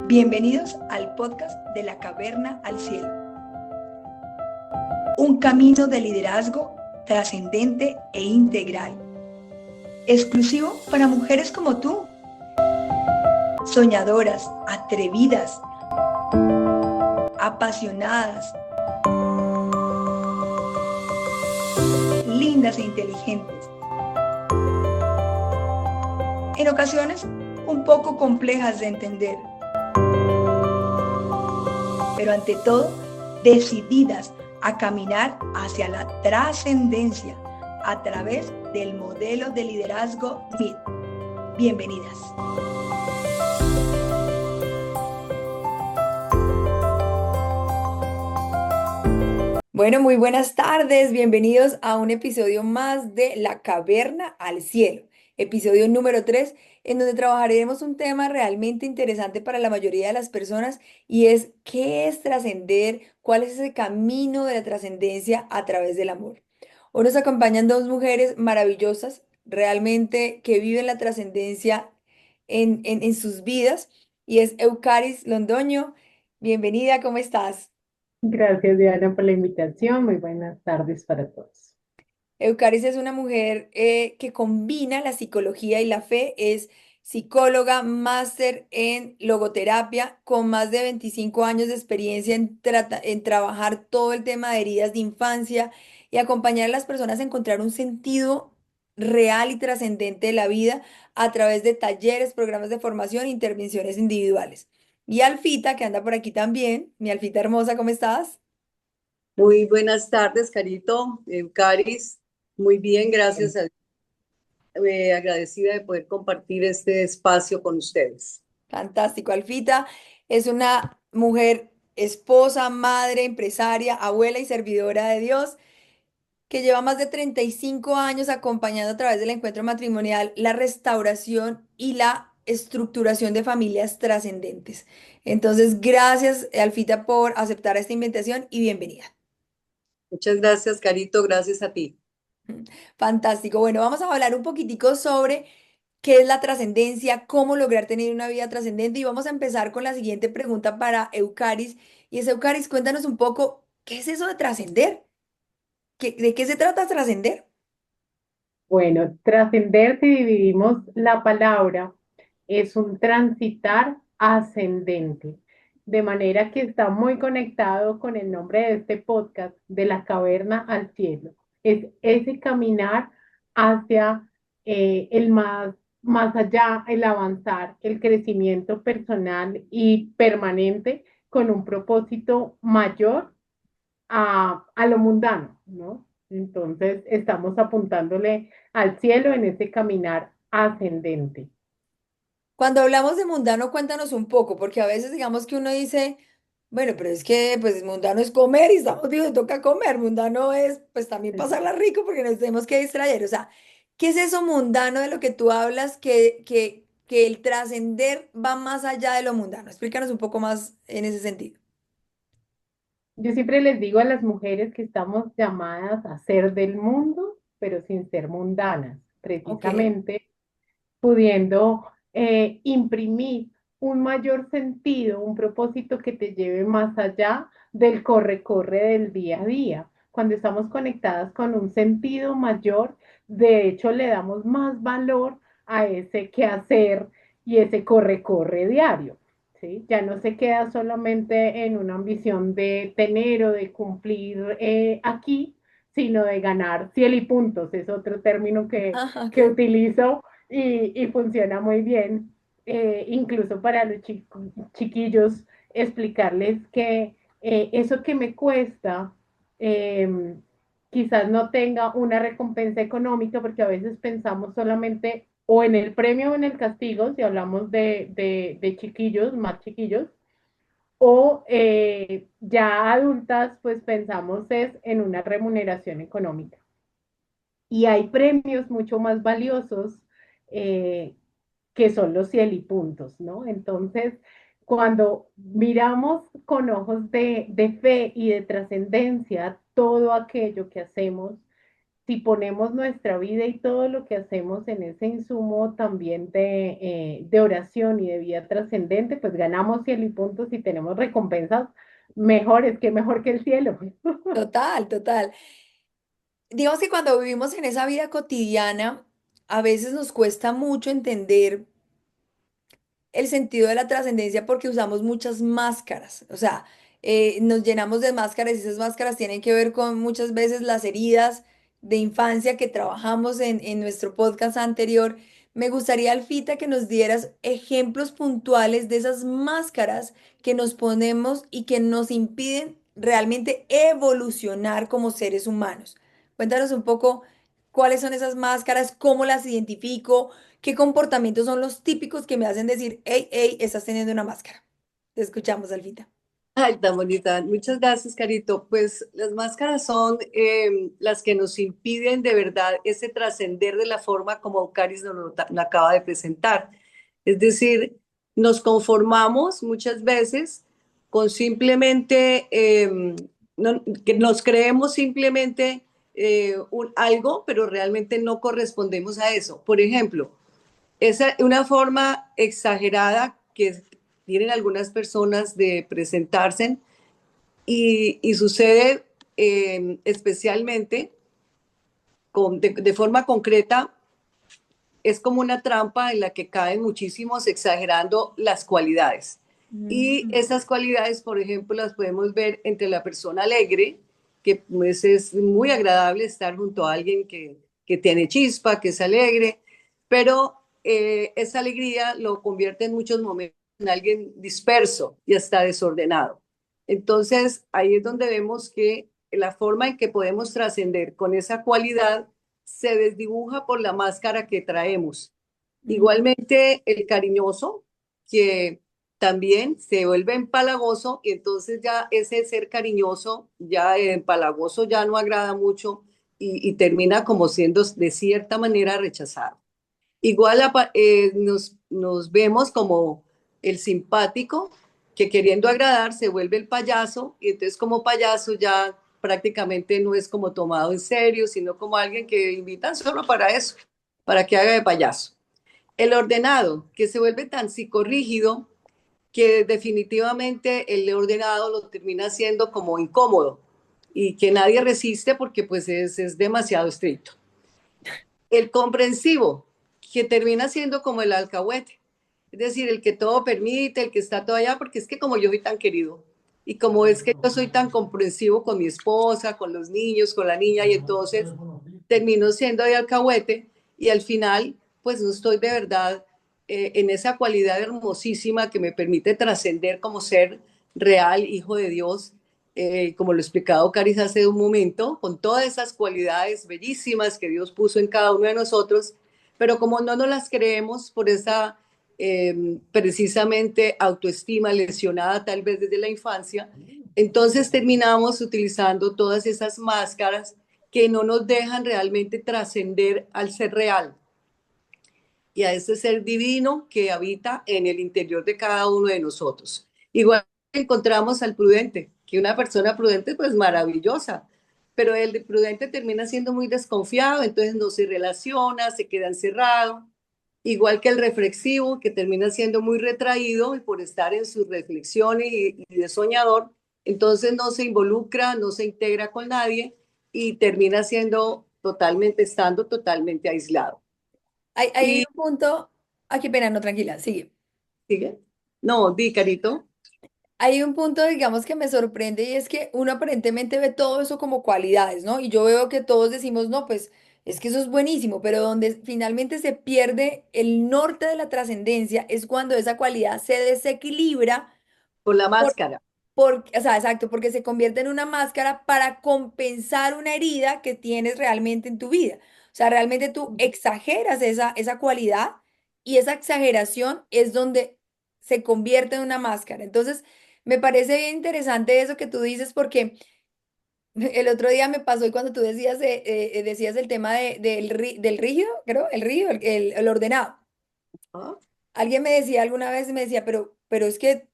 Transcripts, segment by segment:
Bienvenidos al podcast de la caverna al cielo. Un camino de liderazgo trascendente e integral. Exclusivo para mujeres como tú. Soñadoras, atrevidas, apasionadas, lindas e inteligentes. En ocasiones, un poco complejas de entender. Pero ante todo, decididas a caminar hacia la trascendencia a través del modelo de liderazgo MIT. Bienvenidas. Bueno, muy buenas tardes, bienvenidos a un episodio más de La Caverna al Cielo, episodio número 3, en donde trabajaremos un tema realmente interesante para la mayoría de las personas y es ¿qué es trascender? ¿Cuál es ese camino de la trascendencia a través del amor? Hoy nos acompañan dos mujeres maravillosas, realmente que viven la trascendencia en sus vidas y es Eucaris Londoño. Bienvenida, ¿cómo estás? Gracias, Diana, por la invitación. Muy buenas tardes para todos. Eucaris es una mujer que combina la psicología y la fe, es psicóloga, máster en logoterapia, con más de 25 años de experiencia en trabajar todo el tema de heridas de infancia y acompañar a las personas a encontrar un sentido real y trascendente de la vida a través de talleres, programas de formación e intervenciones individuales. Y Alfita, que anda por aquí también, mi Alfita hermosa, ¿cómo estás? Muy buenas tardes, Carito, Caris. Muy bien, gracias a agradecida de poder compartir este espacio con ustedes. Fantástico. Alfita es una mujer, esposa, madre, empresaria, abuela y servidora de Dios que lleva más de 35 años acompañando a través del encuentro matrimonial la restauración y la estructuración de familias trascendentes. Entonces, gracias, Alfita, por aceptar esta invitación y bienvenida. Muchas gracias, Carito, gracias a ti. Fantástico. Bueno, vamos a hablar un poquitico sobre qué es la trascendencia, cómo lograr tener una vida trascendente. Y vamos a empezar con la siguiente pregunta para Eucaris. Y es, Eucaris, cuéntanos un poco, ¿qué es eso de trascender? ¿De qué se trata trascender? Bueno, trascender, si dividimos la palabra, es un transitar ascendente, de manera que está muy conectado con el nombre de este podcast, de la caverna al cielo. Es ese caminar hacia el más allá, el avanzar, el crecimiento personal y permanente con un propósito mayor a lo mundano, ¿no? Entonces estamos apuntándole al cielo en ese caminar ascendente. Cuando hablamos de mundano, cuéntanos un poco, porque a veces digamos que uno dice, bueno, pero es que pues mundano es comer y estamos vivos, toca comer, mundano es pues también pasarla rico porque nos tenemos que distraer, o sea, ¿qué es eso mundano de lo que tú hablas que el trascender va más allá de lo mundano? Explícanos un poco más en ese sentido. Yo siempre les digo a las mujeres que estamos llamadas a ser del mundo, pero sin ser mundanas, Ok. precisamente pudiendo imprimir un mayor sentido, un propósito que te lleve más allá del corre-corre del día a día. Cuando estamos conectadas con un sentido mayor, de hecho le damos más valor a ese quehacer y ese corre-corre diario. ¿Sí? Ya no se queda solamente en una ambición de tener o de cumplir aquí, sino de ganar cielo y puntos. Es otro término Ajá, que ok. utilizo y funciona muy bien, incluso para los chiquillos, explicarles que eso que me cuesta eh, quizás no tenga una recompensa económica, porque a veces pensamos solamente o en el premio o en el castigo, si hablamos de chiquillos, más chiquillos, o ya adultas, pues pensamos es en una remuneración económica. Y hay premios mucho más valiosos eh, que son los cielipuntos, ¿no? Entonces, cuando miramos con ojos de fe y de trascendencia todo aquello que hacemos, si ponemos nuestra vida y todo lo que hacemos en ese insumo también de oración y de vida trascendente, pues ganamos cielo y punto si tenemos recompensas mejores, que mejor que el cielo. Total, total. Digamos que cuando vivimos en esa vida cotidiana, a veces nos cuesta mucho entender el sentido de la trascendencia porque usamos muchas máscaras, o sea, nos llenamos de máscaras y esas máscaras tienen que ver con muchas veces las heridas de infancia que trabajamos en nuestro podcast anterior. Me gustaría, Alfita, que nos dieras ejemplos puntuales de esas máscaras que nos ponemos y que nos impiden realmente evolucionar como seres humanos. Cuéntanos un poco cuáles son esas máscaras, cómo las identifico. ¿Qué comportamientos son los típicos que me hacen decir, hey, hey, estás teniendo una máscara? Te escuchamos, Alfita. Ay, tan bonita. Muchas gracias, Carito. Pues las máscaras son las que nos impiden de verdad ese trascender de la forma como Caris lo acaba de presentar. Es decir, nos conformamos muchas veces con simplemente, que nos creemos simplemente algo, pero realmente no correspondemos a eso. Por ejemplo, esa una forma exagerada que tienen algunas personas de presentarse y sucede especialmente de forma concreta, es como una trampa en la que caen muchísimos exagerando las cualidades. Y Mm. esas cualidades, por ejemplo, las podemos ver entre la persona alegre, que pues es muy agradable estar junto a alguien que tiene chispa, que es alegre, pero esa alegría lo convierte en muchos momentos en alguien disperso y hasta desordenado. Entonces, ahí es donde vemos que la forma en que podemos trascender con esa cualidad se desdibuja por la máscara que traemos. Mm. Igualmente el cariñoso, que también se vuelve empalagoso y entonces ya ese ser cariñoso, ya empalagoso ya no agrada mucho y termina como siendo de cierta manera rechazado. Igual nos vemos como el simpático que queriendo agradar se vuelve el payaso y entonces como payaso ya prácticamente no es como tomado en serio, sino como alguien que invitan solo para eso, para que haga de payaso. El ordenado, que se vuelve tan psicorrígido que definitivamente el ordenado lo termina siendo como incómodo y que nadie resiste porque pues es demasiado estricto. El comprensivo, que termina siendo como el alcahuete, es decir, el que todo permite, el que está todo allá, porque es que como yo soy tan querido y como es que yo soy tan comprensivo con mi esposa, con los niños, con la niña, y entonces termino siendo de alcahuete y al final, pues no estoy de verdad en esa cualidad hermosísima que me permite trascender como ser real, hijo de Dios, como lo ha explicado Caris hace un momento, con todas esas cualidades bellísimas que Dios puso en cada uno de nosotros, pero como no nos las creemos por esa precisamente autoestima lesionada tal vez desde la infancia, entonces terminamos utilizando todas esas máscaras que no nos dejan realmente trascender al ser real y a ese ser divino que habita en el interior de cada uno de nosotros. Igual encontramos al prudente, que una persona prudente pues maravillosa, pero el prudente termina siendo muy desconfiado, entonces no se relaciona, se queda encerrado, igual que el reflexivo, que termina siendo muy retraído y por estar en sus reflexiones y de soñador, entonces no se involucra, no se integra con nadie y termina siendo totalmente, estando totalmente aislado. Hay Y un punto, qué pena, no, tranquila, sigue. sigue. No, di, Carito. Hay un punto, digamos, que me sorprende y es que uno aparentemente ve todo eso como cualidades, ¿no? Y yo veo que todos decimos, no, pues es que eso es buenísimo, pero donde finalmente se pierde el norte de la trascendencia es cuando esa cualidad se desequilibra Por la por, máscara. o sea, exacto, porque se convierte en una máscara para compensar una herida que tienes realmente en tu vida. O sea, realmente tú exageras esa cualidad y esa exageración es donde se convierte en una máscara. Entonces, me parece bien interesante eso que tú dices porque el otro día me pasó y cuando tú decías, decías el tema del rígido, creo, el rígido, el ordenado. ¿Ah? Alguien me decía alguna vez, me decía, pero es que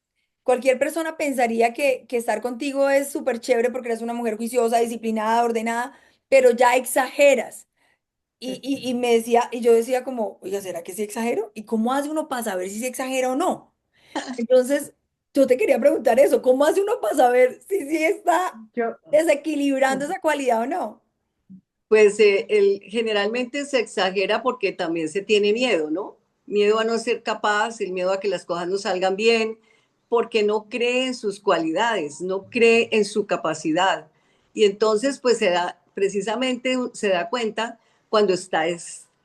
cualquier persona pensaría que estar contigo es súper chévere porque eres una mujer juiciosa, disciplinada, ordenada, pero ya exageras. Y me decía, y yo decía como, oiga, ¿será que sí exagero? ¿Y cómo hace uno para saber si se exagera o no? Entonces, yo te quería preguntar eso, ¿cómo hace uno para saber si sí está Yo, desequilibrando esa cualidad o no? Pues generalmente se exagera porque también se tiene miedo, ¿no? Miedo a no ser capaz, el miedo a que las cosas no salgan bien, porque no cree en sus cualidades, no cree en su capacidad. Y entonces, pues precisamente se da cuenta cuando está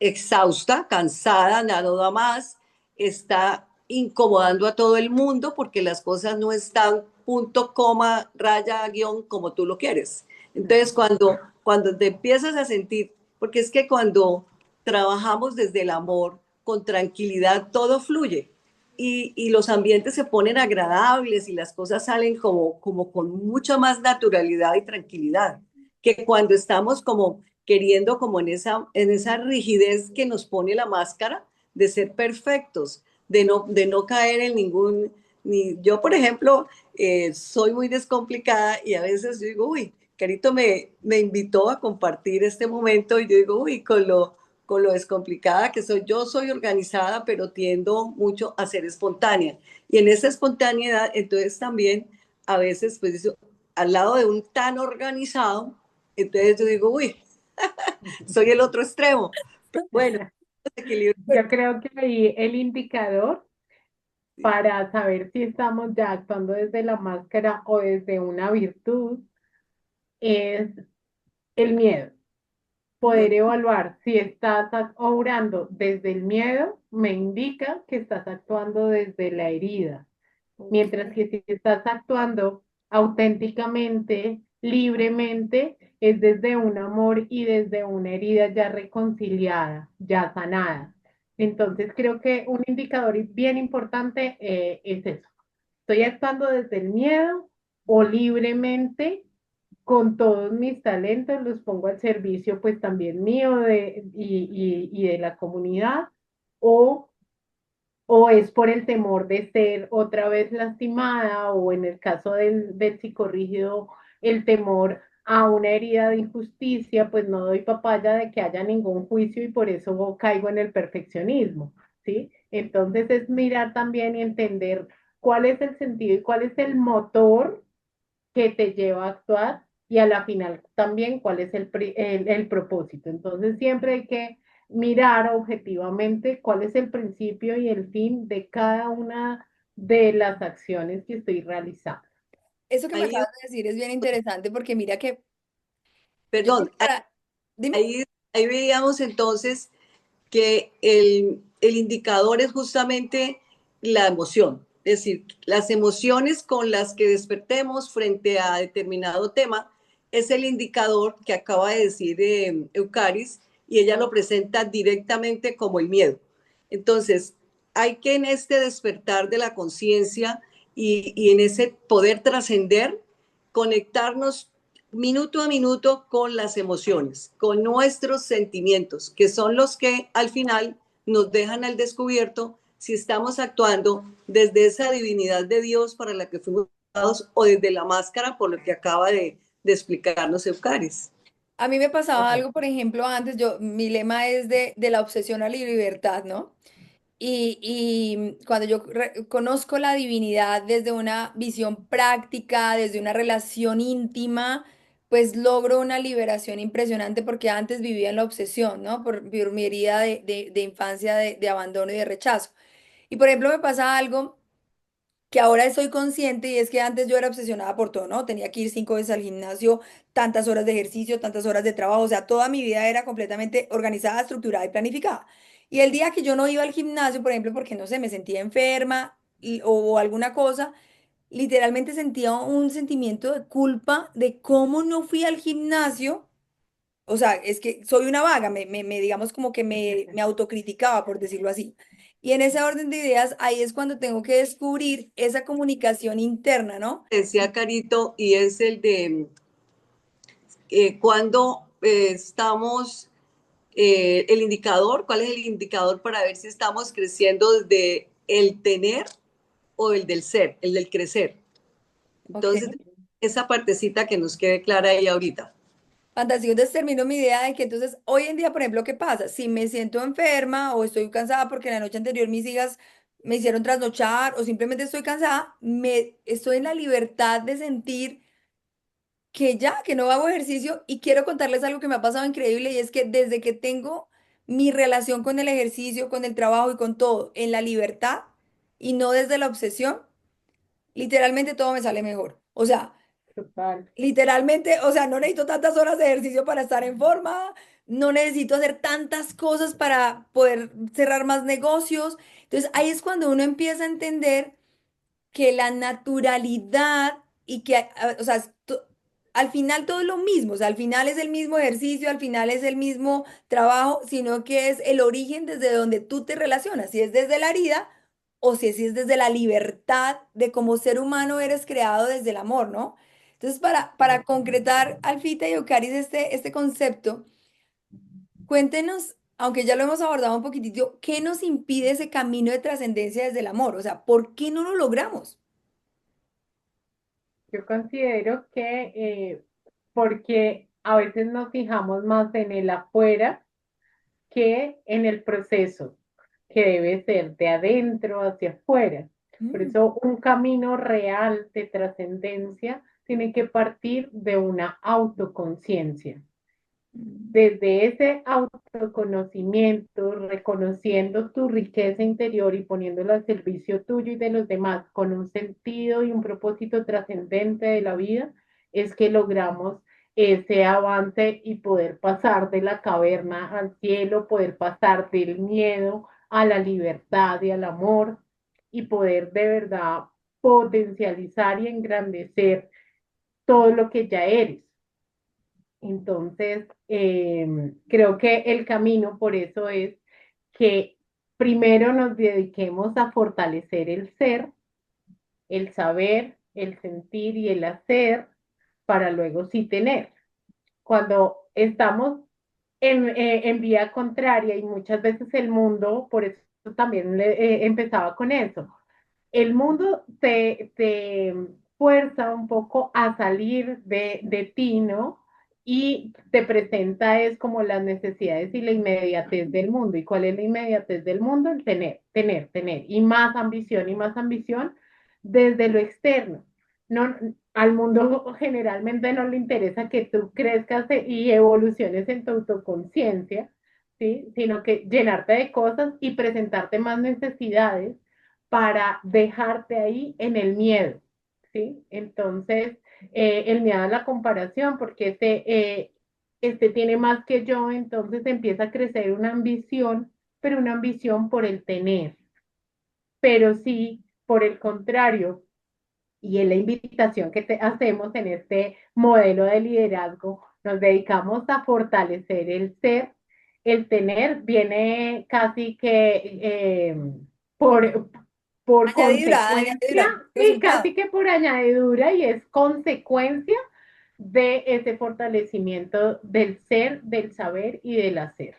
exhausta, cansada, nada da más, está incomodando a todo el mundo porque las cosas no están punto, coma, raya, guión, como tú lo quieres. Entonces, cuando te empiezas a sentir, porque es que cuando trabajamos desde el amor, con tranquilidad, todo fluye y los ambientes se ponen agradables y las cosas salen como con mucha más naturalidad y tranquilidad, que cuando estamos como queriendo como en esa rigidez que nos pone la máscara de ser perfectos, de no caer en ningún, ni yo por ejemplo, soy muy descomplicada y a veces yo digo, uy, Carito me invitó a compartir este momento y yo digo, uy, con lo descomplicada que soy, yo soy organizada, pero tiendo mucho a ser espontánea. Y en esa espontaneidad, entonces también a veces, pues al lado de un tan organizado, entonces yo digo, uy, soy el otro extremo. Pero bueno, equilibrio. yo creo que ahí el indicador para saber si estamos ya actuando desde la máscara o desde una virtud es el miedo. Poder evaluar si estás obrando desde el miedo me indica que estás actuando desde la herida, Ok. mientras que si estás actuando auténticamente, libremente, es desde un amor y desde una herida ya reconciliada, ya sanada. Entonces creo que un indicador bien importante es eso. Estoy actuando desde el miedo o libremente con todos mis talentos, los pongo al servicio pues también mío y de la comunidad, o, o es por el temor de ser otra vez lastimada, o en el caso del psicorrígido, el temor a una herida de injusticia, pues no doy papaya de que haya ningún juicio y por eso caigo en el perfeccionismo, ¿sí? Entonces es mirar también y entender cuál es el sentido y cuál es el motor que te lleva a actuar y a la final también cuál es el propósito. Entonces siempre hay que mirar objetivamente cuál es el principio y el fin de cada una de las acciones que estoy realizando. Eso que me Ahí, acabas de decir es bien interesante porque mira que yo creo perdón, que para, dime. ahí veíamos entonces que el indicador es justamente la emoción, es decir, las emociones con las que despertemos frente a determinado tema es el indicador que acaba de decir Eucaris y ella lo presenta directamente como el miedo. Entonces, hay que en este despertar de la conciencia y en ese poder trascender, conectarnos minuto a minuto con las emociones, con nuestros sentimientos, que son los que al final nos dejan al descubierto si estamos actuando desde esa divinidad de Dios para la que fuimos dados o desde la máscara por lo que acaba de explicarnos Eucaris. A mí me pasaba Correcto. algo, por ejemplo, antes, mi lema es de la obsesión a la libertad, ¿no? Y cuando yo conozco la divinidad desde una visión práctica, desde una relación íntima, pues logro una liberación impresionante porque antes vivía en la obsesión, ¿no? Por mi herida de infancia, de abandono y de rechazo. Y por ejemplo, me pasa algo que ahora soy consciente y es que antes yo era obsesionada por todo, ¿no? Tenía que ir 5 veces al gimnasio, tantas horas de ejercicio, tantas horas de trabajo, o sea, toda mi vida era completamente organizada, estructurada y planificada. Y el día que yo no iba al gimnasio, por ejemplo, porque no sé, me sentía enferma o alguna cosa, literalmente sentía un sentimiento de culpa de cómo no fui al gimnasio. O sea, es que soy una vaga, digamos como que me autocriticaba, por decirlo así. Y en ese orden de ideas, ahí es cuando tengo que descubrir esa comunicación interna, ¿no? Decía Carito, y es el de cuando estamos, el indicador, ¿cuál es el indicador para ver si estamos creciendo desde el tener o el del ser, el del crecer? Ok. Entonces, esa partecita que nos quede clara ahí ahorita. Fantasía, entonces termino mi idea de que entonces hoy en día, por ejemplo, ¿qué pasa? Si me siento enferma o estoy cansada porque la noche anterior mis hijas me hicieron trasnochar o simplemente estoy cansada, me estoy en la libertad de sentir que ya, que no hago ejercicio y quiero contarles algo que me ha pasado increíble y es que desde que tengo mi relación con el ejercicio, con el trabajo y con todo en la libertad y no desde la obsesión, literalmente todo me sale mejor. O sea, Total. literalmente, o sea, no necesito tantas horas de ejercicio para estar en forma, no necesito hacer tantas cosas para poder cerrar más negocios. Entonces ahí es cuando uno empieza a entender que la naturalidad y que, o sea, al final todo es lo mismo, o sea, al final es el mismo ejercicio, al final es el mismo trabajo, sino que es el origen desde donde tú te relacionas, si es desde la herida o si es desde la libertad de como ser humano eres creado desde el amor, ¿no? Entonces, para concretar, Alfita y Ocaris, este concepto, cuéntenos, aunque ya lo hemos abordado un poquitito, ¿qué nos impide ese camino de trascendencia desde el amor? O sea, ¿por qué no lo logramos? Yo considero que porque a veces nos fijamos más en el afuera que en el proceso, que debe ser de adentro hacia afuera. Por Mm. eso un camino real de trascendencia tiene que partir de una autoconciencia. Mm. Desde ese autoconocimiento, reconociendo tu riqueza interior y poniéndola al servicio tuyo y de los demás con un sentido y un propósito trascendente de la vida, es que logramos ese avance y poder pasar de la caverna al cielo, poder pasar del miedo a la libertad y al amor y poder de verdad potencializar y engrandecer todo lo que ya eres. Entonces, creo que el camino por eso es que primero nos dediquemos a fortalecer el ser, el saber, el sentir y el hacer para luego sí tener. Cuando estamos en vía contraria y muchas veces el mundo, por eso también empezaba con eso, el mundo te fuerza un poco a salir de ti, ¿no? Y te presenta es como las necesidades y la inmediatez del mundo. ¿Y cuál es la inmediatez del mundo? El tener. Y más ambición desde lo externo. No, al mundo generalmente no le interesa que tú crezcas y evoluciones en tu autoconciencia, ¿sí? Sino que llenarte de cosas y presentarte más necesidades para dejarte ahí en el miedo, ¿sí? Entonces, el miedo a la comparación, porque este tiene más que yo, entonces empieza a crecer una ambición, pero una ambición por el tener. Pero sí, por el contrario, y en la invitación que te hacemos en este modelo de liderazgo, nos dedicamos a fortalecer el ser, el tener viene casi que por, por Añadidura, consecuencia, añadidura, sí, resultado. casi que por añadidura y es consecuencia de ese fortalecimiento del ser, del saber y del hacer,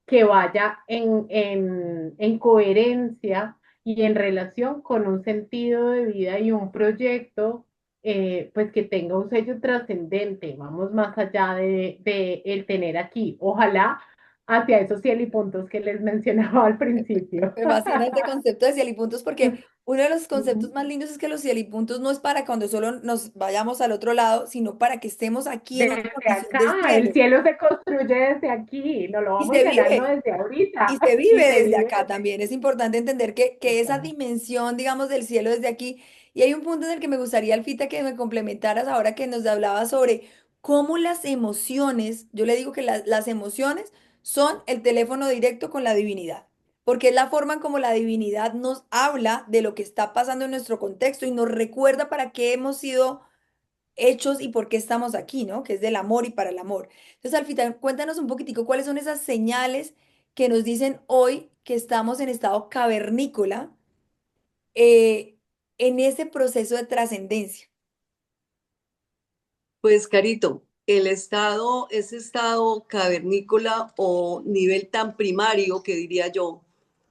que vaya en coherencia y en relación con un sentido de vida y un proyecto, pues que tenga un sello trascendente, vamos más allá de el tener aquí. Ojalá hacia esos cielo y puntos que les mencionaba al principio. Me fascina este concepto de cielipuntos porque uno de los conceptos más lindos es que los cielipuntos no es para cuando solo nos vayamos al otro lado, sino para que estemos aquí en una Desde condición de acá, el cielo. cielo se construye desde aquí, no lo Y vamos se llenando vive. desde Y ahorita se y vive se desde vive acá también. Es importante entender que esa desde dimensión, digamos, del cielo desde aquí. Y hay un punto en el que me gustaría, Alfita, que me complementaras ahora que nos hablaba sobre cómo las emociones, yo le digo que las emociones son el teléfono directo con la divinidad, porque es la forma en como la divinidad nos habla de lo que está pasando en nuestro contexto y nos recuerda para qué hemos sido hechos y por qué estamos aquí, ¿no? Que es del amor y para el amor. Entonces, Alfita, cuéntanos un poquitico cuáles son esas señales que nos dicen hoy que estamos en estado cavernícola eh, en ese proceso de trascendencia. Pues Carito, ese estado cavernícola o nivel tan primario que diría yo,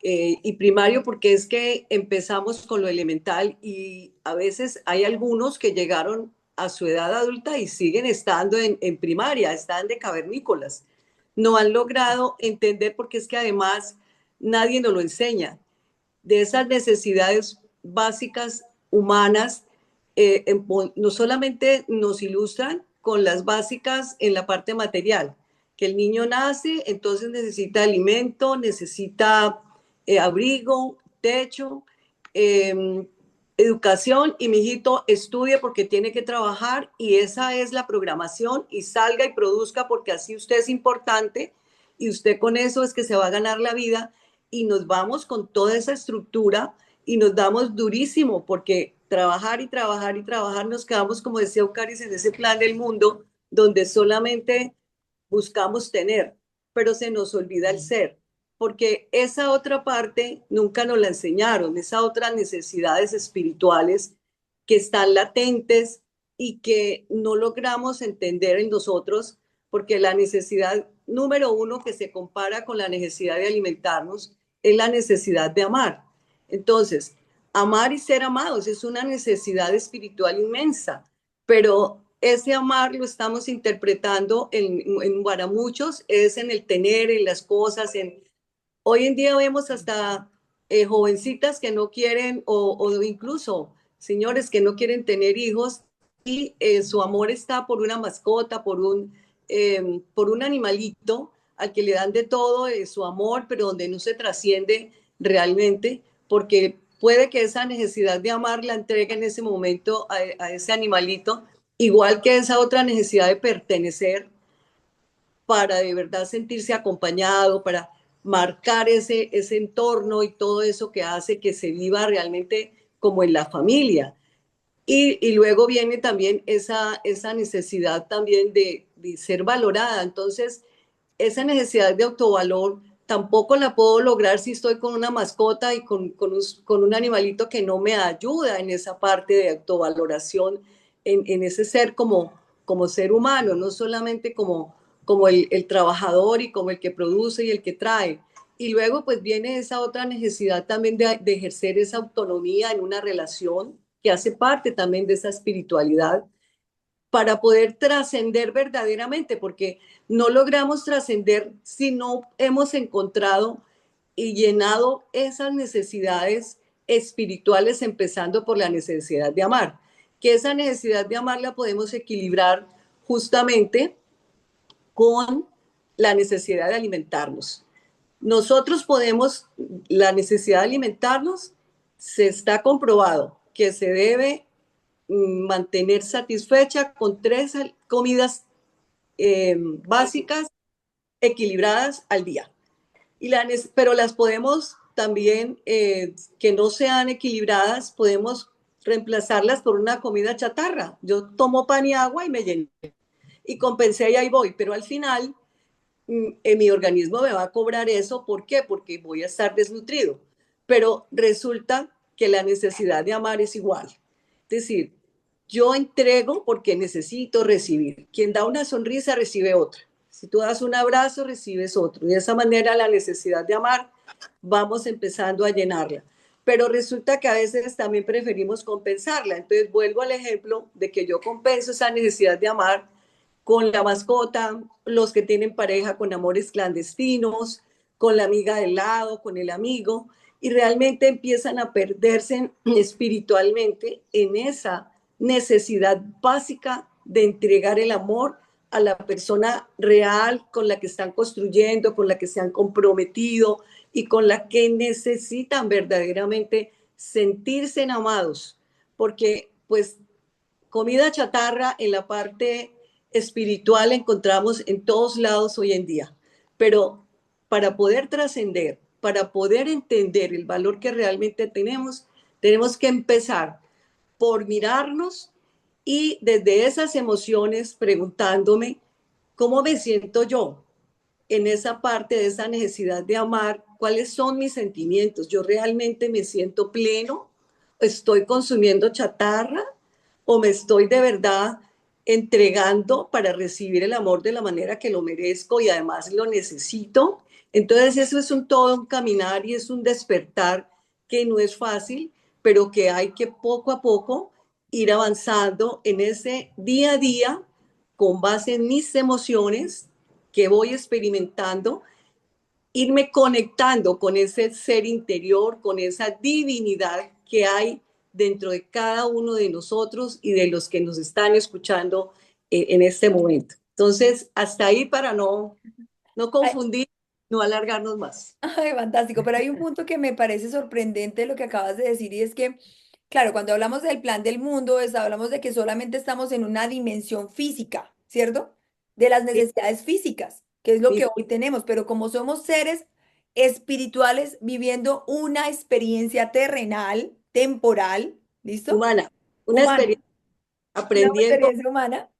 y primario porque es que empezamos con lo elemental y a veces hay algunos que llegaron a su edad adulta y siguen estando en primaria, están de cavernícolas. No han logrado entender porque es que además nadie nos lo enseña. De esas necesidades básicas humanas, no solamente nos ilustran con las básicas en la parte material, que el niño nace, entonces necesita alimento, necesita abrigo, techo, eh, educación y mi hijito estudie porque tiene que trabajar y esa es la programación y salga y produzca porque así usted es importante y usted con eso es que se va a ganar la vida y nos vamos con toda esa estructura y nos damos durísimo porque trabajar y trabajar y trabajar nos quedamos, como decía Eucaris, en ese plan del mundo donde solamente buscamos tener, pero se nos olvida el ser, porque esa otra parte nunca nos la enseñaron, esas otras necesidades espirituales que están latentes y que no logramos entender en nosotros, porque la necesidad número uno que se compara con la necesidad de alimentarnos es la necesidad de amar. Entonces, amar y ser amados es una necesidad espiritual inmensa, pero ese amar lo estamos interpretando para muchos, es en el tener, en las cosas. Hoy en día vemos hasta jovencitas que no quieren, o incluso señores que no quieren tener hijos y su amor está por una mascota, por un animalito al que le dan de todo su amor, pero donde no se trasciende realmente, porque puede que esa necesidad de amar la entregue en ese momento a ese animalito, igual que esa otra necesidad de pertenecer para de verdad sentirse acompañado, para marcar ese entorno y todo eso que hace que se viva realmente como en la familia. Y luego viene también esa necesidad también de ser valorada. Entonces, esa necesidad de autovalor tampoco la puedo lograr si estoy con una mascota y con un animalito que no me ayuda en esa parte de autovaloración, en ese ser como ser humano, no solamente como el trabajador y como el que produce y el que trae. Y luego pues viene esa otra necesidad también de ejercer esa autonomía en una relación que hace parte también de esa espiritualidad para poder trascender verdaderamente, porque no logramos trascender si no hemos encontrado y llenado esas necesidades espirituales, empezando por la necesidad de amar, que esa necesidad de amar la podemos equilibrar justamente con la necesidad de alimentarnos. Nosotros podemos, la necesidad de alimentarnos, se está comprobado que se debe mantener satisfecha con 3 comidas básicas equilibradas al día. Pero las podemos también, que no sean equilibradas, podemos reemplazarlas por una comida chatarra. Yo tomo pan y agua y me llené. Y compensé y ahí voy. Pero al final, en mi organismo me va a cobrar eso. ¿Por qué? Porque voy a estar desnutrido. Pero resulta que la necesidad de amar es igual. Es decir, yo entrego porque necesito recibir. Quien da una sonrisa recibe otra. Si tú das un abrazo, recibes otro. De esa manera la necesidad de amar vamos empezando a llenarla. Pero resulta que a veces también preferimos compensarla. Entonces vuelvo al ejemplo de que yo compenso esa necesidad de amar con la mascota, los que tienen pareja con amores clandestinos, con la amiga del lado, con el amigo, y realmente empiezan a perderse espiritualmente en esa necesidad básica de entregar el amor a la persona real con la que están construyendo, con la que se han comprometido y con la que necesitan verdaderamente sentirse amados, porque pues comida chatarra en la parte espiritual encontramos en todos lados hoy en día, pero para poder trascender, para poder entender el valor que realmente tenemos, tenemos que empezar por mirarnos y desde esas emociones preguntándome cómo me siento yo en esa parte de esa necesidad de amar, cuáles son mis sentimientos, yo realmente me siento pleno, estoy consumiendo chatarra o me estoy de verdad entregando para recibir el amor de la manera que lo merezco y además lo necesito. Entonces eso es todo un caminar y es un despertar que no es fácil, pero que hay que poco a poco ir avanzando en ese día a día con base en mis emociones que voy experimentando, irme conectando con ese ser interior, con esa divinidad que hay dentro de cada uno de nosotros y de los que nos están escuchando en este momento. Entonces, hasta ahí para no Ay, confundir, no alargarnos más. ay, fantástico, pero hay un punto que me parece sorprendente de lo que acabas de decir y es que, claro, cuando hablamos del plan del mundo, hablamos de que solamente estamos en una dimensión física, ¿cierto? De las Sí, necesidades físicas, que es lo que sí, hoy tenemos, pero como somos seres espirituales viviendo una experiencia terrenal, temporal, ¿listo? humana, una Humana, experiencia una aprendiendo. experiencia humana,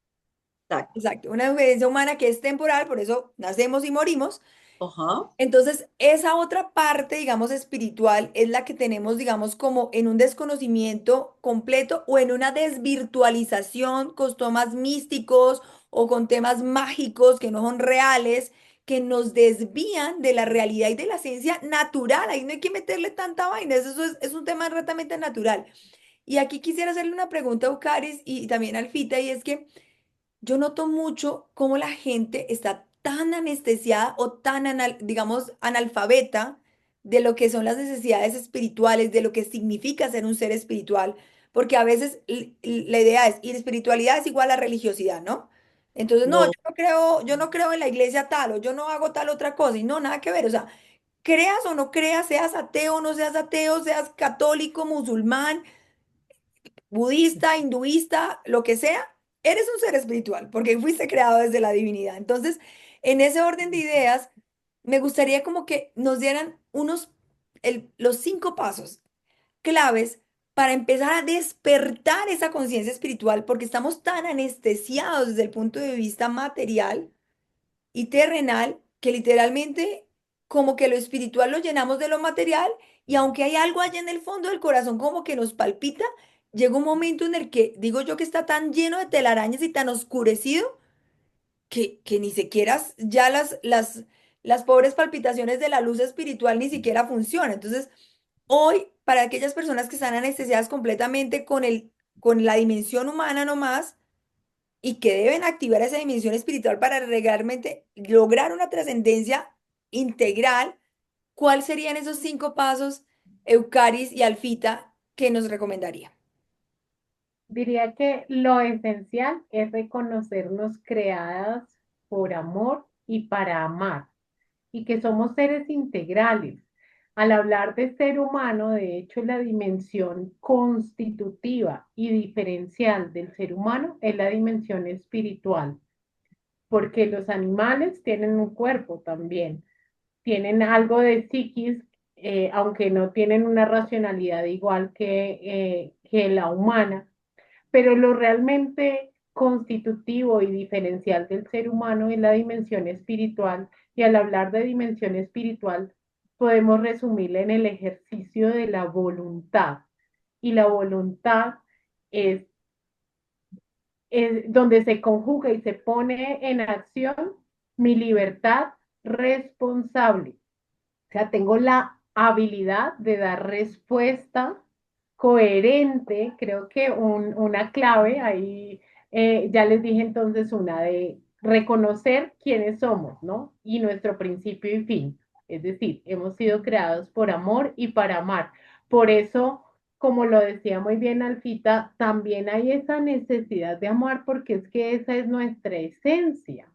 Exacto. exacto, una experiencia humana que es temporal, por eso nacemos y morimos. Ajá. Entonces, esa otra parte, digamos, espiritual es la que tenemos, digamos, como en un desconocimiento completo o en una desvirtualización con temas místicos o con temas mágicos que no son reales, que nos desvían de la realidad y de la ciencia natural. Ahí no hay que meterle tanta vaina, eso es un tema retamente natural. Y aquí quisiera hacerle una pregunta a Eucaris y también a Alfita, y es que yo noto mucho cómo la gente está tan anestesiada o tan, digamos, analfabeta de lo que son las necesidades espirituales, de lo que significa ser un ser espiritual, porque a veces la idea es, y la espiritualidad es igual a religiosidad, ¿no? Entonces, no, No, yo no creo en la iglesia tal, o yo no hago tal otra cosa, y no, nada que ver, o sea, creas o no creas, seas ateo o no seas ateo, seas católico, musulmán, budista, hinduista, lo que sea, eres un ser espiritual porque fuiste creado desde la divinidad. Entonces, en ese orden de ideas, me gustaría como que nos dieran los 5 pasos claves para empezar a despertar esa conciencia espiritual porque estamos tan anestesiados desde el punto de vista material y terrenal que literalmente como que lo espiritual lo llenamos de lo material y aunque hay algo allá en el fondo del corazón como que nos palpita, llega un momento en el que digo yo que está tan lleno de telarañas y tan oscurecido que ni siquiera ya las pobres palpitaciones de la luz espiritual ni siquiera funcionan. Entonces, hoy, para aquellas personas que están anestesiadas completamente con la dimensión humana nomás, y que deben activar esa dimensión espiritual para realmente lograr una trascendencia integral, ¿cuáles serían esos 5 pasos, Eucaris y Alfita, que nos recomendaría? Diría que lo esencial es reconocernos creadas por amor y para amar, y que somos seres integrales. Al hablar de ser humano, de hecho, la dimensión constitutiva y diferencial del ser humano es la dimensión espiritual, porque los animales tienen un cuerpo también, tienen algo de psiquis, aunque no tienen una racionalidad igual que la humana, pero lo realmente constitutivo y diferencial del ser humano es la dimensión espiritual, y al hablar de dimensión espiritual podemos resumirla en el ejercicio de la voluntad, y la voluntad es, es donde se conjuga y se pone en acción mi libertad responsable. O sea, tengo la habilidad de dar respuesta coherente. Creo que una clave ahí, ya les dije entonces, una de reconocer quiénes somos, ¿no? Y nuestro principio y fin. Es decir, hemos sido creados por amor y para amar. Por eso, como lo decía muy bien Alfita, también hay esa necesidad de amar porque es que esa es nuestra esencia,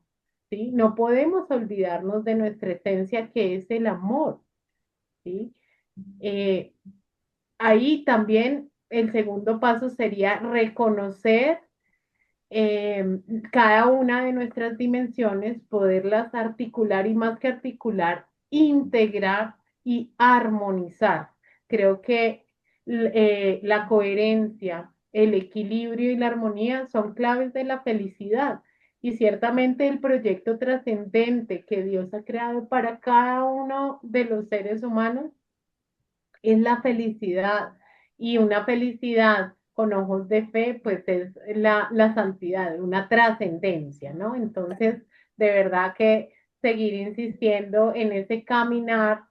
¿sí? No podemos olvidarnos de nuestra esencia que es el amor, ¿sí? Eh, Ahí también el segundo paso sería reconocer eh, cada una de nuestras dimensiones, poderlas articular y más que articular, integrar y armonizar. Creo que la coherencia, el equilibrio y la armonía son claves de la felicidad. Y ciertamente el proyecto trascendente que Dios ha creado para cada uno de los seres humanos es la felicidad, y una felicidad con ojos de fe, pues es la santidad, una trascendencia, ¿no? Entonces, de verdad que seguir insistiendo en ese caminar,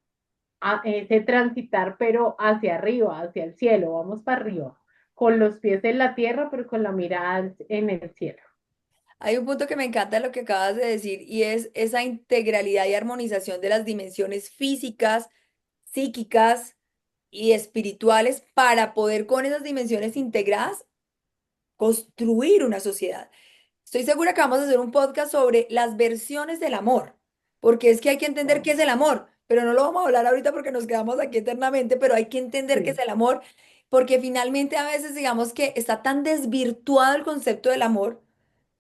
ese transitar, pero hacia arriba, hacia el cielo, vamos para arriba, con los pies en la tierra, pero con la mirada en el cielo. Hay un punto que me encanta de lo que acabas de decir y es esa integralidad y armonización de las dimensiones físicas, psíquicas y espirituales para poder con esas dimensiones integradas construir una sociedad. Estoy segura que vamos a hacer un podcast sobre las versiones del amor, porque es que hay que entender qué es el amor, pero no lo vamos a hablar ahorita porque nos quedamos aquí eternamente, pero hay que entender qué es Sí, el amor, porque finalmente a veces digamos que está tan desvirtuado el concepto del amor,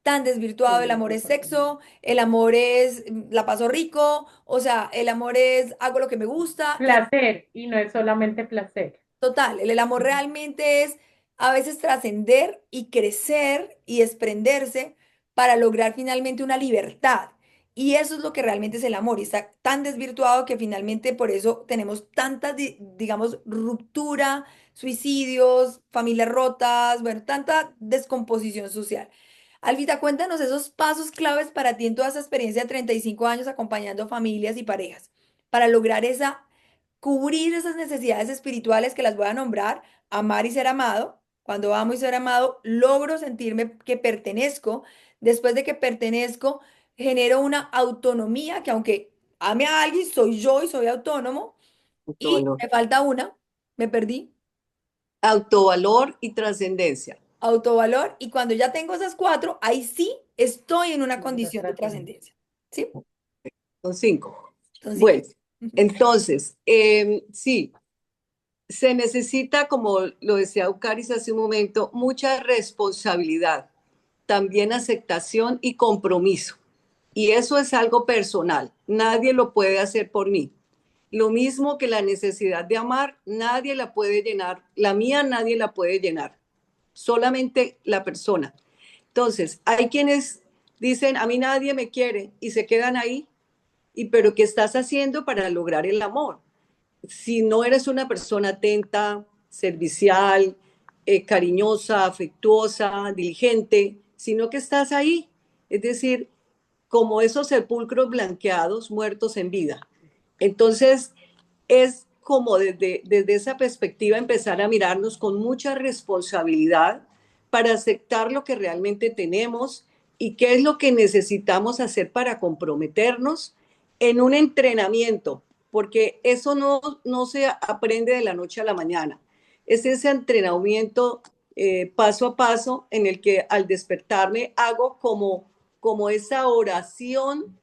tan desvirtuado, el sí, amor es totalmente. sexo, el amor es la paso rico, o sea, el amor es hago lo que me gusta y Placer, y no es solamente placer. total, el amor realmente es a veces trascender y crecer y desprenderse para lograr finalmente una libertad. Y eso es lo que realmente es el amor. Y está tan desvirtuado que finalmente por eso tenemos tantas, digamos, ruptura, suicidios, familias rotas, bueno, tanta descomposición social. Alvita, cuéntanos esos pasos claves para ti en toda esa experiencia de 35 años acompañando familias y parejas para lograr esa cubrir esas necesidades espirituales que las voy a nombrar, amar y ser amado. Cuando amo y ser amado, logro sentirme que pertenezco. Después de que pertenezco, genero una autonomía que aunque ame a alguien, soy yo y soy autónomo. Y Autovalor. me falta una, me perdí, Autovalor y trascendencia. autovalor. Y cuando ya tengo esas cuatro, ahí sí estoy en una La condición de trascendencia. trascendencia. ¿Sí? Son 5. Son cinco. Bueno, entonces, sí, se necesita, como lo decía Eucaris hace un momento, mucha responsabilidad, también aceptación y compromiso. Y eso es algo personal. Nadie lo puede hacer por mí. Lo mismo que la necesidad de amar, nadie la puede llenar. La mía nadie la puede llenar. Solamente la persona. Entonces, hay quienes dicen, a mí nadie me quiere y se quedan ahí. ¿Y pero qué estás haciendo para lograr el amor? Si no eres una persona atenta, servicial, cariñosa, afectuosa, diligente, sino que estás ahí. Es decir, como esos sepulcros blanqueados, muertos en vida. Entonces, es como desde esa perspectiva empezar a mirarnos con mucha responsabilidad para aceptar lo que realmente tenemos y qué es lo que necesitamos hacer para comprometernos en un entrenamiento, porque eso no se aprende de la noche a la mañana. Es ese entrenamiento paso a paso en el que al despertarme hago como esa oración,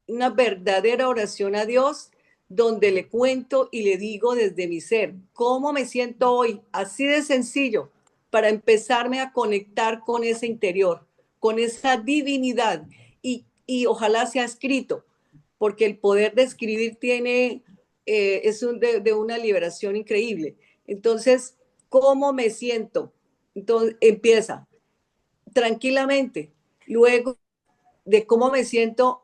una verdadera oración a Dios, donde le cuento y le digo desde mi ser cómo me siento hoy, así de sencillo, para empezarme a conectar con ese interior, con esa divinidad y ojalá sea escrito, porque el poder de escribir de una liberación increíble. Entonces, ¿cómo me siento? Entonces, empieza tranquilamente. Luego de cómo me siento,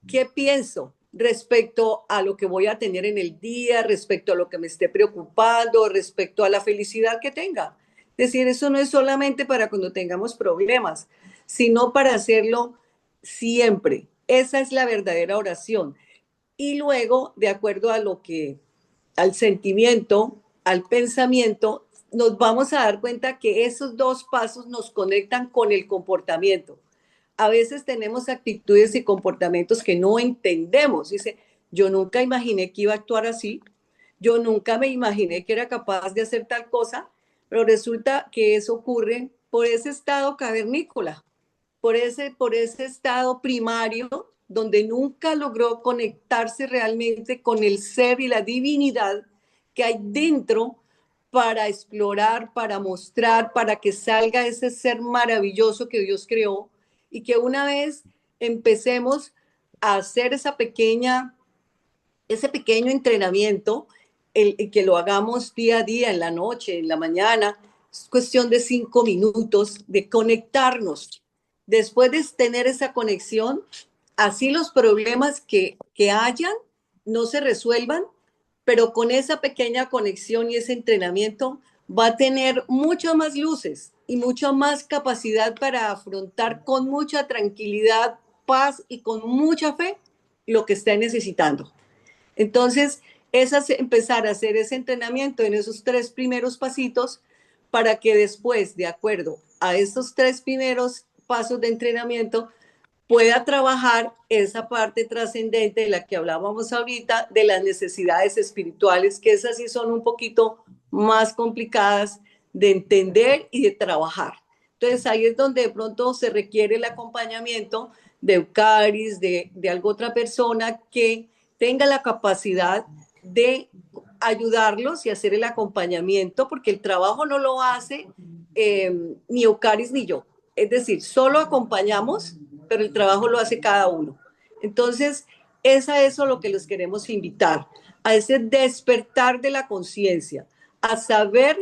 qué pienso respecto a lo que voy a tener en el día, respecto a lo que me esté preocupando, respecto a la felicidad que tenga. Es decir, eso no es solamente para cuando tengamos problemas, sino para hacerlo siempre. Esa es la verdadera oración. Y luego, de acuerdo a al sentimiento, al pensamiento, nos vamos a dar cuenta que esos dos pasos nos conectan con el comportamiento. A veces tenemos actitudes y comportamientos que no entendemos. Dice, yo nunca imaginé que iba a actuar así, yo nunca me imaginé que era capaz de hacer tal cosa, pero resulta que eso ocurre por ese estado cavernícola, por ese estado primario donde nunca logró conectarse realmente con el ser y la divinidad que hay dentro para explorar, para mostrar, para que salga ese ser maravilloso que Dios creó y que una vez empecemos a hacer ese pequeño entrenamiento, el que lo hagamos día a día, en la noche, en la mañana, es cuestión de 5 minutos de conectarnos. Después de tener esa conexión, así los problemas que hayan no se resuelvan, pero con esa pequeña conexión y ese entrenamiento va a tener muchas más luces y mucha más capacidad para afrontar con mucha tranquilidad, paz y con mucha fe lo que esté necesitando. Entonces, es empezar a hacer ese entrenamiento en esos 3 primeros pasitos para que después, de acuerdo a estos 3 primeros pasos de entrenamiento, pueda trabajar esa parte trascendente de la que hablábamos ahorita, de las necesidades espirituales, que esas sí son un poquito más complicadas de entender y de trabajar. Entonces ahí es donde de pronto se requiere el acompañamiento de Eucaris, de alguna otra persona que tenga la capacidad de ayudarlos y hacer el acompañamiento, porque el trabajo no lo hace ni Eucaris ni yo. Es decir, solo acompañamos, pero el trabajo lo hace cada uno. Entonces, es a eso lo que les queremos invitar, a ese despertar de la conciencia, a saber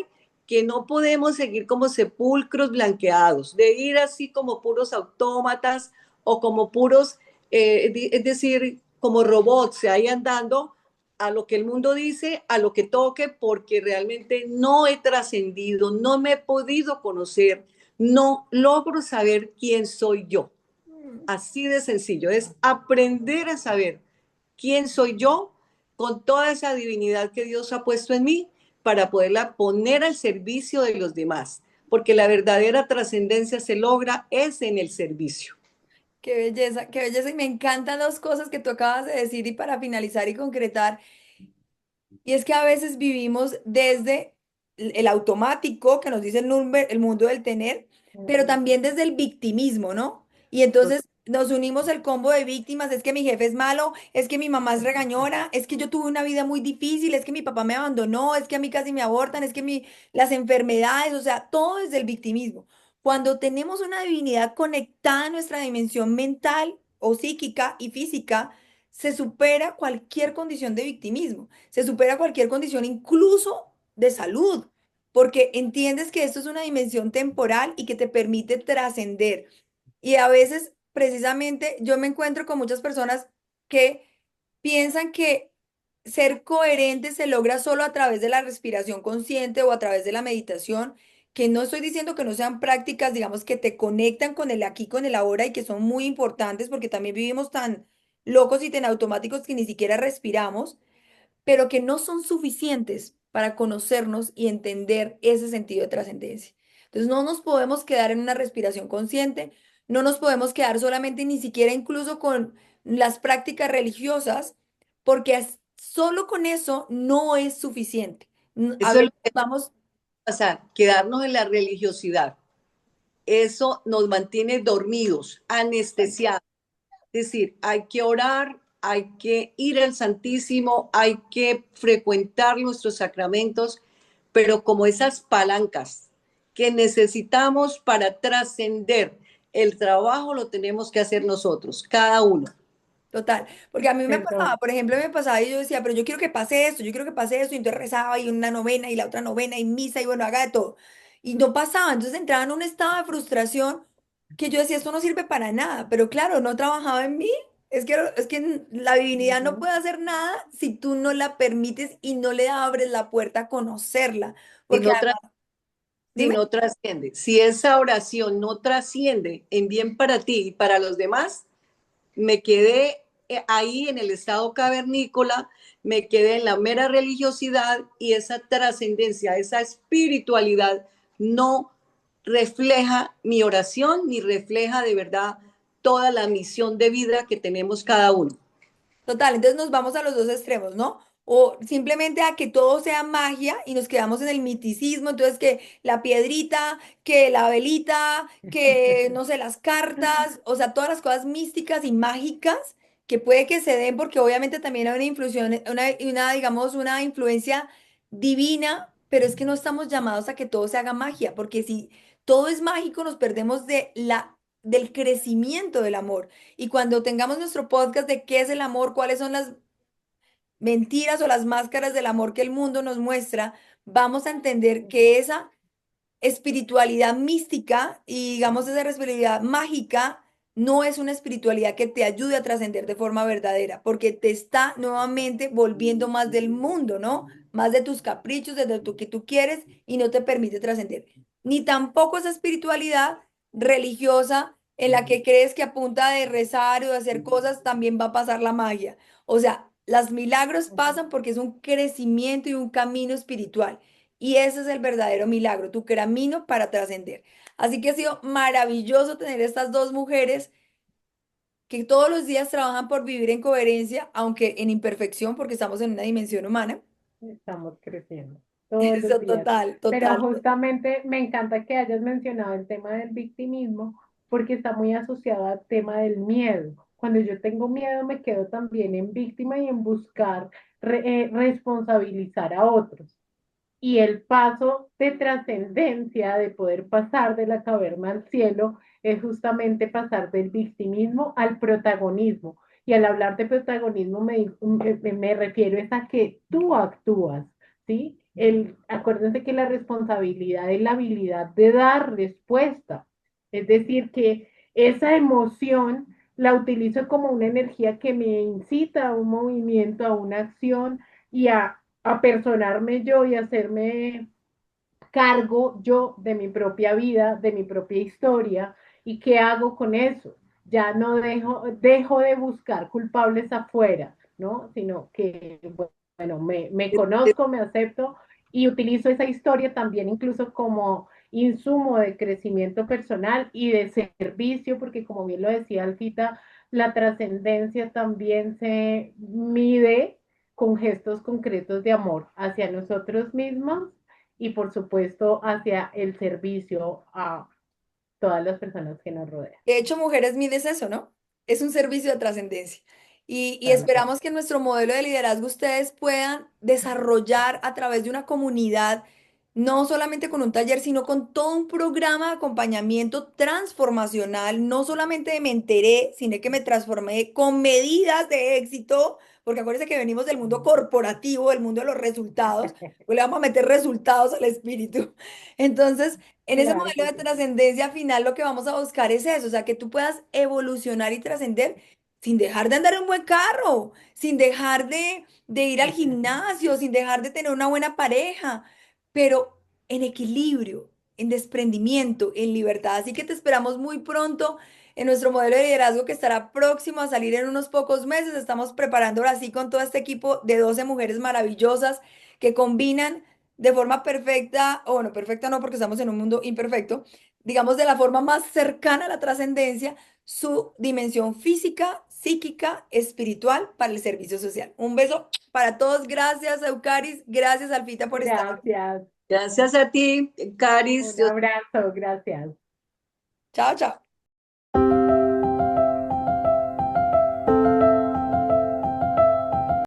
que no podemos seguir como sepulcros blanqueados, de ir así como puros autómatas o como puros, es decir, como robots, ahí andando a lo que el mundo dice, a lo que toque, porque realmente no he trascendido, no me he podido conocer, no logro saber quién soy yo. Así de sencillo, es aprender a saber quién soy yo con toda esa divinidad que Dios ha puesto en mí para poderla poner al servicio de los demás, porque la verdadera trascendencia se logra es en el servicio. Qué belleza. Y me encantan dos cosas que tú acabas de decir y para finalizar y concretar. Y es que a veces vivimos desde el automático que nos dice el mundo del tener, pero también desde el victimismo, ¿no? Y entonces nos unimos el combo de víctimas, es que mi jefe es malo, es que mi mamá es regañona, es que yo tuve una vida muy difícil, es que mi papá me abandonó, es que a mí casi me abortan, es que las enfermedades, o sea, todo desde el victimismo. Cuando tenemos una divinidad conectada a nuestra dimensión mental o psíquica y física, se supera cualquier condición de victimismo, se supera cualquier condición incluso de salud, porque entiendes que esto es una dimensión temporal y que te permite trascender. Y a veces, precisamente, yo me encuentro con muchas personas que piensan que ser coherente se logra solo a través de la respiración consciente o a través de la meditación, que no estoy diciendo que no sean prácticas, digamos, que te conectan con el aquí, con el ahora y que son muy importantes porque también vivimos tan locos y tan automáticos que ni siquiera respiramos, pero que no son suficientes para conocernos y entender ese sentido de trascendencia. Entonces no nos podemos quedar en una respiración consciente, no nos podemos quedar solamente ni siquiera incluso con las prácticas religiosas, porque solo con eso no es suficiente. A Eso es lo veces que vamos, pasa, quedarnos en la religiosidad. Eso nos mantiene dormidos, anestesiados. Es decir, hay que orar, hay que ir al Santísimo, hay que frecuentar nuestros sacramentos, pero como esas palancas que necesitamos para trascender, el trabajo lo tenemos que hacer nosotros, cada uno. total, porque a mí me pasaba, Perdón. por ejemplo, me pasaba y yo decía, pero yo quiero que pase esto, yo quiero que pase esto, y entonces rezaba y una novena y la otra novena y misa y bueno, haga de todo. Y no pasaba, entonces entraba en un estado de frustración que yo decía, esto no sirve para nada, pero claro, no trabajaba en mí. Es que la divinidad no puede hacer nada si tú no la permites y no le abres la puerta a conocerla, Si porque no, además, si dime. no trasciende, si esa oración no trasciende en bien para ti y para los demás, me quedé ahí en el estado cavernícola, me quedé en la mera religiosidad y esa trascendencia, esa espiritualidad no refleja mi oración ni refleja de verdad toda la misión de vida que tenemos cada uno. Total, entonces nos vamos a los dos extremos, ¿no? O simplemente a que todo sea magia y nos quedamos en el miticismo, entonces que la piedrita, que la velita, que no sé, las cartas, o sea, todas las cosas místicas y mágicas que puede que se den porque obviamente también hay una influencia, digamos, una influencia divina, pero es que no estamos llamados a que todo se haga magia, porque si todo es mágico nos perdemos del crecimiento del amor. Y cuando tengamos nuestro podcast de qué es el amor, cuáles son las mentiras o las máscaras del amor que el mundo nos muestra, vamos a entender que esa espiritualidad mística y digamos esa espiritualidad mágica no es una espiritualidad que te ayude a trascender de forma verdadera, porque te está nuevamente volviendo más del mundo, ¿no? Más de tus caprichos, de lo que tú quieres y no te permite trascender. Ni tampoco esa espiritualidad religiosa en la que crees que a punta de rezar o de hacer cosas también va a pasar la magia. O sea, los milagros pasan porque es un crecimiento y un camino espiritual. Y ese es el verdadero milagro, tu camino para trascender. Así que ha sido maravilloso tener estas dos mujeres que todos los días trabajan por vivir en coherencia, aunque en imperfección, porque estamos en una dimensión humana. Estamos creciendo todos los Eso, días. total, Pero total. justamente me encanta que hayas mencionado el tema del victimismo porque está muy asociado al tema del miedo. Cuando yo tengo miedo me quedo también en víctima y en buscar responsabilizar a otros. Y el paso de trascendencia, de poder pasar de la caverna al cielo, es justamente pasar del victimismo al protagonismo. Y al hablar de protagonismo me refiero es a que tú actúas, ¿sí? Acuérdense que la responsabilidad es la habilidad de dar respuesta. Es decir, que esa emoción la utilizo como una energía que me incita a un movimiento, a una acción y a personarme yo y hacerme cargo yo de mi propia vida, de mi propia historia. ¿Y qué hago con eso? Ya no dejo de buscar culpables afuera, ¿no? Sino que, bueno, me conozco, me acepto y utilizo esa historia también incluso como insumo de crecimiento personal y de servicio, porque como bien lo decía Alfita, la trascendencia también se mide con gestos concretos de amor hacia nosotros mismos y por supuesto hacia el servicio a todas las personas que nos rodean. De hecho, Mujeres Mides eso, ¿no? Es un servicio de trascendencia. Y Tal cual. esperamos que nuestro modelo de liderazgo ustedes puedan desarrollar a través de una comunidad, no solamente con un taller, sino con todo un programa de acompañamiento transformacional. No solamente me enteré, sino que me transformé con medidas de éxito, porque acuérdense que venimos del mundo corporativo, del mundo de los resultados, pues le vamos a meter resultados al espíritu. Entonces, en ese Claro modelo que de sí. trascendencia final lo que vamos a buscar es eso, o sea, que tú puedas evolucionar y trascender sin dejar de andar en un buen carro, sin dejar de ir al gimnasio, sin dejar de tener una buena pareja, pero en equilibrio, en desprendimiento, en libertad. Así que te esperamos muy pronto en nuestro modelo de liderazgo que estará próximo a salir en unos pocos meses. Estamos preparando ahora sí con todo este equipo de 12 mujeres maravillosas que combinan de forma perfecta, o bueno, perfecta no porque estamos en un mundo imperfecto, digamos de la forma más cercana a la trascendencia, su dimensión física, psíquica, espiritual para el servicio social. Un beso para todos. Gracias, Eucaris. Gracias, Alfita, por estar. Gracias. Gracias a ti, Caris. Un abrazo. Gracias. Chao, chao.